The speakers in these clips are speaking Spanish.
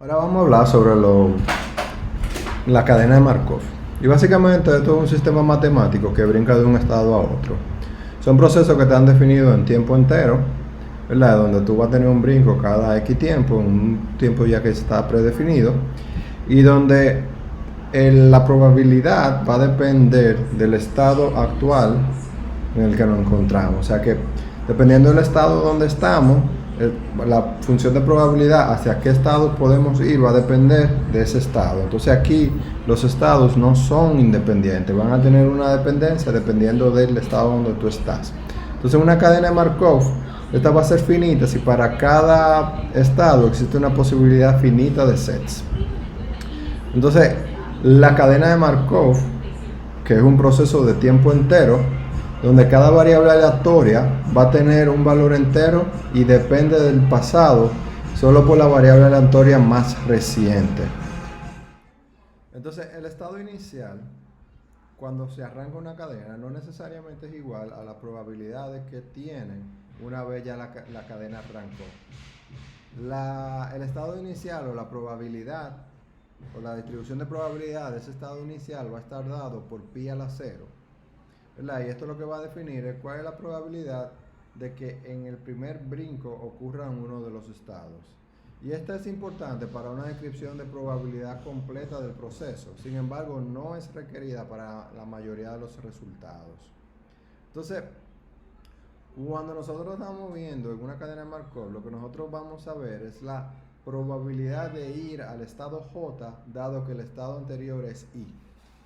Ahora vamos a hablar sobre la cadena de Markov. Y básicamente esto es un sistema matemático que brinca de un estado a otro. Son procesos que están definidos en tiempo entero, ¿verdad? Donde tú vas a tener un brinco cada X tiempo, un tiempo ya que está predefinido, y donde la probabilidad va a depender del estado actual en el que nos encontramos. O sea que dependiendo del estado donde estamos, la función de probabilidad hacia qué estado podemos ir va a depender de ese estado. Entonces aquí los estados no son independientes, van a tener una dependencia dependiendo del estado donde tú estás. Entonces una cadena de Markov, esta va a ser finita si para cada estado existe una posibilidad finita de sets. Entonces la cadena de Markov, que es un proceso de tiempo entero, donde cada variable aleatoria va a tener un valor entero y depende del pasado solo por la variable aleatoria más reciente. Entonces, el estado inicial, cuando se arranca una cadena, no necesariamente es igual a las probabilidades que tienen una vez ya la cadena arrancó. El estado inicial o la probabilidad o la distribución de probabilidad de ese estado inicial va a estar dado por pi a la 0. ¿Verdad? Y esto lo que va a definir es cuál es la probabilidad de que en el primer brinco ocurra uno de los estados. Y esta es importante para una descripción de probabilidad completa del proceso. Sin embargo, no es requerida para la mayoría de los resultados. Entonces, cuando nosotros estamos viendo en una cadena de Markov, lo que nosotros vamos a ver es la probabilidad de ir al estado J, dado que el estado anterior es I.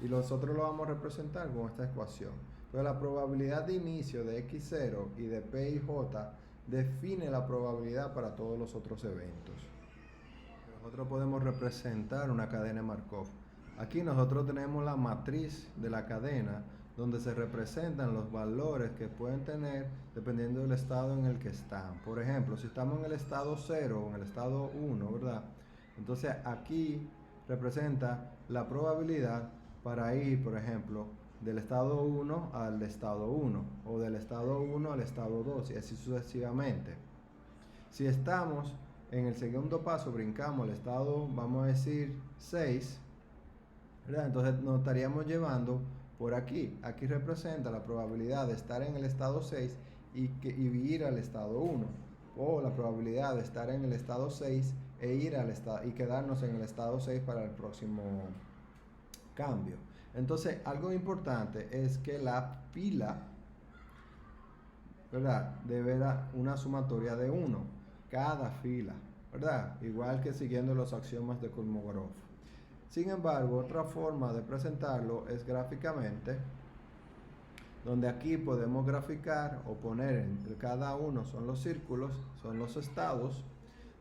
Y nosotros lo vamos a representar con esta ecuación. Entonces la probabilidad de inicio de x0 y de p y j define la probabilidad para todos los otros eventos. Nosotros podemos representar una cadena de Markov. Aquí nosotros tenemos la matriz de la cadena donde se representan los valores que pueden tener dependiendo del estado en el que están. Por ejemplo, si estamos en el estado 0 o en el estado 1, ¿verdad? Entonces aquí representa la probabilidad para ir, por ejemplo, del estado 1 al estado 1 o del estado 1 al estado 2 y así sucesivamente. Si estamos en el segundo paso, brincamos al estado, vamos a decir 6, ¿verdad? Entonces nos estaríamos llevando por aquí. Aquí representa la probabilidad de estar en el estado 6 y ir al estado 1, o la probabilidad de estar en el estado 6 e ir al estado y quedarnos en el estado 6 para el próximo cambio. Entonces, algo importante es que la fila, ¿verdad?, debe dar una sumatoria de 1 cada fila, ¿verdad? Igual que siguiendo los axiomas de Kolmogorov. Sin embargo, otra forma de presentarlo es gráficamente, donde aquí podemos graficar o poner entre cada uno son los círculos, son los estados,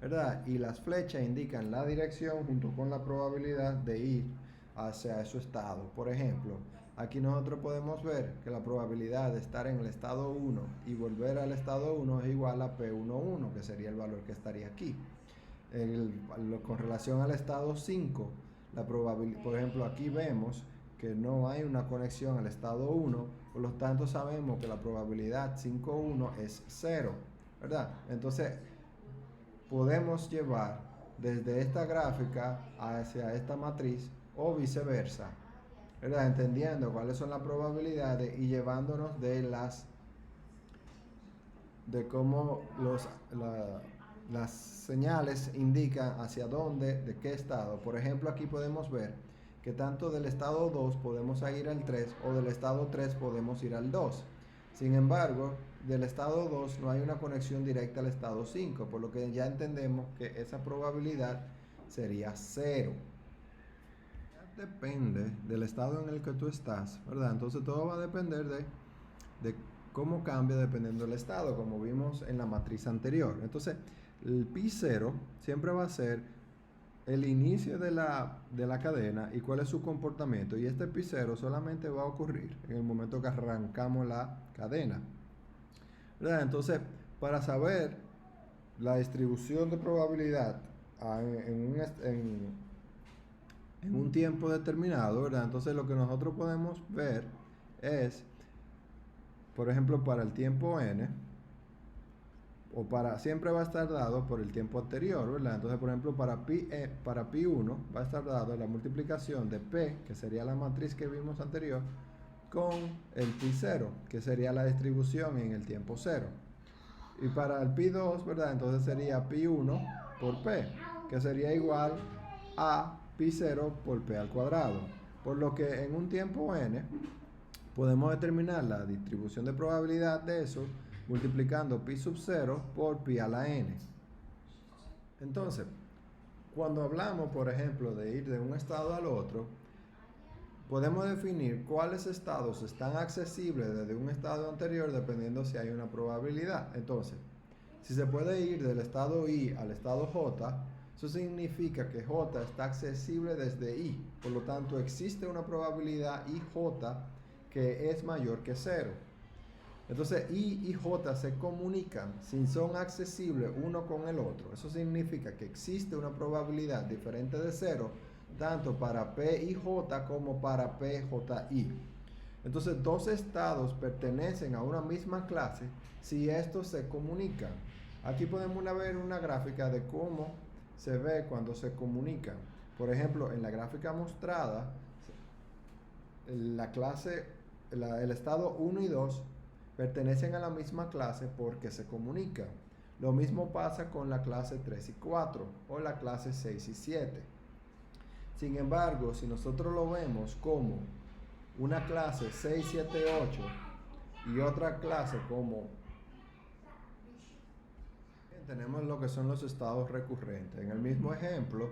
¿verdad? Y las flechas indican la dirección junto con la probabilidad de ir hacia ese estado. Por ejemplo, aquí nosotros podemos ver que la probabilidad de estar en el estado 1 y volver al estado 1 es igual a P11, que sería el valor que estaría aquí. Con relación al estado 5, por ejemplo, aquí vemos que no hay una conexión al estado 1, por lo tanto sabemos que la probabilidad 5,1 es 0, ¿verdad? Entonces, podemos llevar desde esta gráfica hacia esta matriz o viceversa, ¿verdad? Entendiendo cuáles son las probabilidades y llevándonos de cómo las señales indican hacia dónde, de qué estado. Por ejemplo, aquí podemos ver que tanto del estado 2 podemos ir al 3 o del estado 3 podemos ir al 2. Sin embargo, del estado 2 no hay una conexión directa al estado 5, por lo que ya entendemos que esa probabilidad sería 0. Depende del estado en el que tú estás, ¿verdad? Entonces todo va a depender de cómo cambia dependiendo del estado, como vimos en la matriz anterior. Entonces, el pi 0 siempre va a ser el inicio de la cadena y cuál es su comportamiento. Y este pi 0 solamente va a ocurrir en el momento que arrancamos la cadena, ¿verdad? Entonces, para saber la distribución de probabilidad en un tiempo determinado, ¿verdad? Entonces, lo que nosotros podemos ver es, por ejemplo, para el tiempo n, siempre va a estar dado por el tiempo anterior, ¿verdad? Entonces, por ejemplo, para pi1 va a estar dado la multiplicación de p, que sería la matriz que vimos anterior, con el pi0, que sería la distribución en el tiempo 0. Y para el pi2, ¿verdad? Entonces sería pi1 por p, que sería igual a pi0 por p al cuadrado. Por lo que en un tiempo n podemos determinar la distribución de probabilidad de eso multiplicando pi sub 0 por pi a la n. Entonces, cuando hablamos, por ejemplo, de ir de un estado al otro, podemos definir cuáles estados están accesibles desde un estado anterior dependiendo si hay una probabilidad. Entonces, si se puede ir del estado I al estado J, eso significa que J está accesible desde I. Por lo tanto, existe una probabilidad IJ que es mayor que 0. Entonces, I y J se comunican si son accesibles uno con el otro. Eso significa que existe una probabilidad diferente de 0 tanto para PIJ como para PJI. Entonces, dos estados pertenecen a una misma clase si estos se comunican. Aquí podemos ver una gráfica de cómo se ve cuando se comunican. Por ejemplo, en la gráfica mostrada, el estado 1 y 2 pertenecen a la misma clase porque se comunican. Lo mismo pasa con la clase 3 y 4 o la clase 6 y 7. Sin embargo, si nosotros lo vemos como una clase 6, 7, 8 y otra clase como tenemos lo que son los estados recurrentes. En el mismo ejemplo,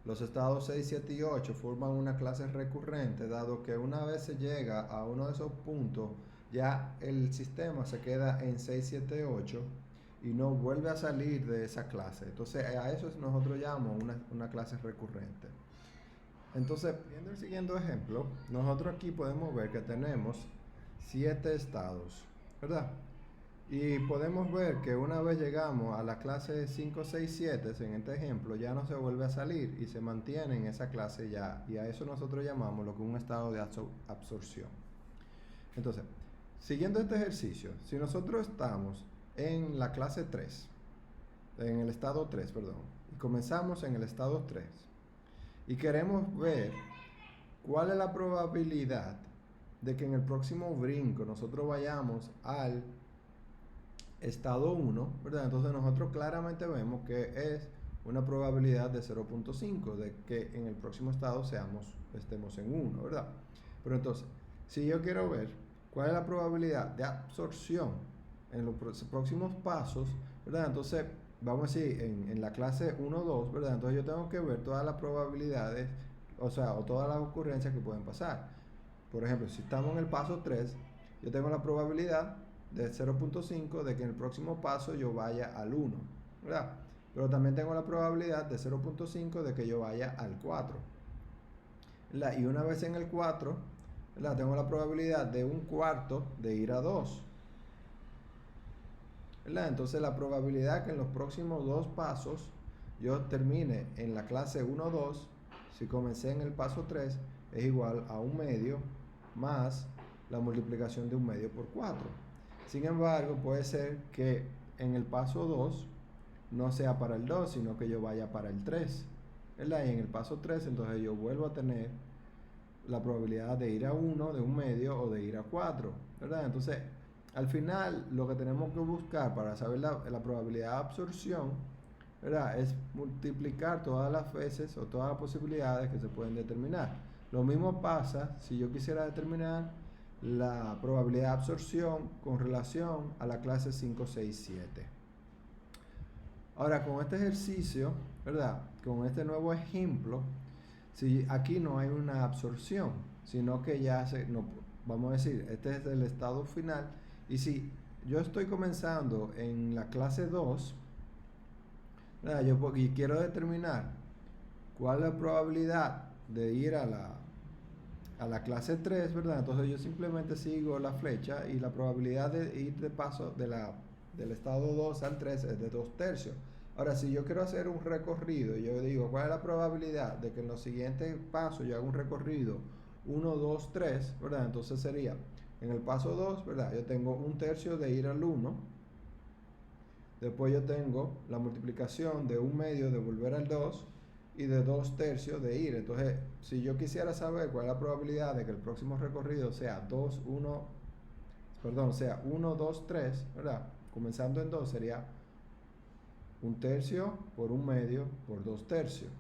los estados 6, 7 y 8 forman una clase recurrente, dado que una vez se llega a uno de esos puntos, ya el sistema se queda en 6, 7, 8 y no vuelve a salir de esa clase. Entonces, a eso nosotros llamamos una clase recurrente. Entonces, viendo el siguiente ejemplo, nosotros aquí podemos ver que tenemos 7 estados, ¿verdad? Y podemos ver que una vez llegamos a la clase 5, 6, 7, en este ejemplo, ya no se vuelve a salir y se mantiene en esa clase ya. Y a eso nosotros llamamos lo que es un estado de absorción. Entonces, siguiendo este ejercicio, si nosotros estamos en la clase 3, en el estado 3, perdón, y comenzamos en el estado 3, y queremos ver cuál es la probabilidad de que en el próximo brinco nosotros vayamos al estado 1, ¿verdad? Entonces nosotros claramente vemos que es una probabilidad de 0.5 de que en el próximo estado estemos en 1, ¿verdad? Pero entonces, si yo quiero ver cuál es la probabilidad de absorción en los próximos pasos, ¿verdad? Entonces, vamos a decir, en la clase 1, 2, ¿verdad? Entonces yo tengo que ver todas las probabilidades, o todas las ocurrencias que pueden pasar. Por ejemplo, si estamos en el paso 3, yo tengo la probabilidad de 0.5 de que en el próximo paso yo vaya al 1, ¿verdad? Pero también tengo la probabilidad de 0.5 de que yo vaya al 4, ¿verdad? Y una vez en el 4, ¿verdad? Tengo la probabilidad de un cuarto de ir a 2, ¿verdad? Entonces la probabilidad que en los próximos dos pasos yo termine en la clase 1, 2, si comencé en el paso 3, es igual a 1 medio más la multiplicación de 1 medio por 4. Sin embargo, puede ser que en el paso 2 no sea para el 2, sino que yo vaya para el 3, ¿verdad? Y en el paso 3, entonces yo vuelvo a tener la probabilidad de ir a 1, de 1 medio o de ir a 4, ¿verdad? Entonces, al final, lo que tenemos que buscar para saber la probabilidad de absorción, ¿verdad? Es multiplicar todas las veces o todas las posibilidades que se pueden determinar. Lo mismo pasa si yo quisiera determinar la probabilidad de absorción con relación a la clase 5, 6, 7. Ahora, con este ejercicio, ¿verdad? Con este nuevo ejemplo, si aquí no hay una absorción, sino que vamos a decir, este es el estado final. Y si yo estoy comenzando en la clase 2, ¿verdad? Y quiero determinar cuál es la probabilidad de ir a la clase 3, ¿verdad? Entonces yo simplemente sigo la flecha y la probabilidad de ir de paso del estado 2 al 3 es de 2/3. Ahora, si yo quiero hacer un recorrido, yo digo, ¿cuál es la probabilidad de que en los siguientes pasos yo haga un recorrido 1, 2, 3, ¿verdad? Entonces sería, en el paso 2, ¿verdad? Yo tengo 1/3 de ir al 1, Después yo tengo la multiplicación de 1/2 de volver al 2 y de 2/3 de ir. Entonces, si yo quisiera saber cuál es la probabilidad de que el próximo recorrido sea 2, 1, perdón, sea 1, 2, 3, ¿verdad? Comenzando en 2 sería 1/3 por 1/2 por 2/3.